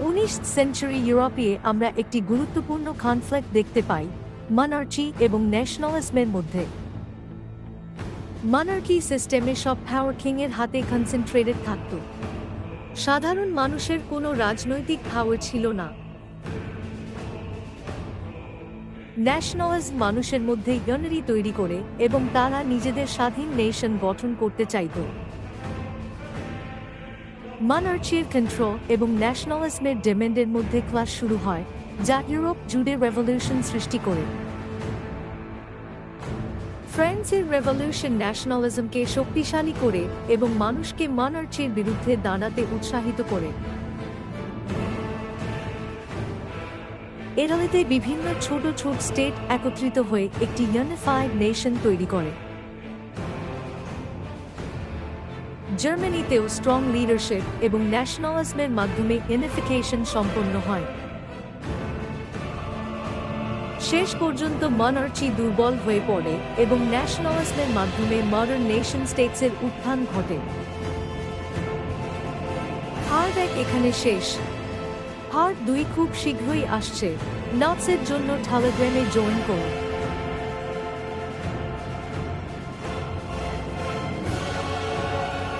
19 century ইউরোপে আমরা একটি গুরুত্বপূর্ণ কনফ্লিক্ট দেখতে পাই মনার্চি এবং ন্যাশনালিজমের মধ্যে। মনার্কি সিস্টেমে সব পাওয়ার কিংয়ের হাতে কনসেন্ট্রেটেড থাকত। সাধারণ মানুষের কোনো রাজনৈতিক পাওয়ার ছিল না। ন্যাশনালিজম মানুষের মধ্যে ইউনিটি তৈরি করে এবং তারা নিজেদের স্বাধীন নেশন গঠন করতে চাইত। মনার্চির কন্ট্রোল এবং ন্যাশনালিজমের ডিমান্ডের মধ্যে ক্লাশ শুরু হয়, যা ইউরোপ জুড়ে রেভলিউশন সৃষ্টি করে। ফ্রান্সের রেভলিউশন ন্যাশনালিজমকে শক্তিশালী করে এবং মানুষকে মনার্চির বিরুদ্ধে দাঁড়াতে উৎসাহিত করে। ইতালিতে বিভিন্ন ছোট ছোট স্টেট একত্রিত হয়ে একটি ইউনিফাইড নেশন তৈরি করে। জার্মানিতেও স্ট্রং লিডারশিপ এবং ন্যাশনালিজমের মাধ্যমে ইউনিফিকেশন সম্পন্ন হয়। শেষ পর্যন্ত মনার্চি দুর্বল হয়ে পড়ে এবং ন্যাশনালিজমের মাধ্যমে মডার্ন নেশন স্টেটসের উত্থান ঘটে। পার্ট 1 এখানে শেষ। পার্ট 2 খুব শীঘ্রই আসছে। নোটসের জন্য টেলিগ্রামে জয়েন করুন।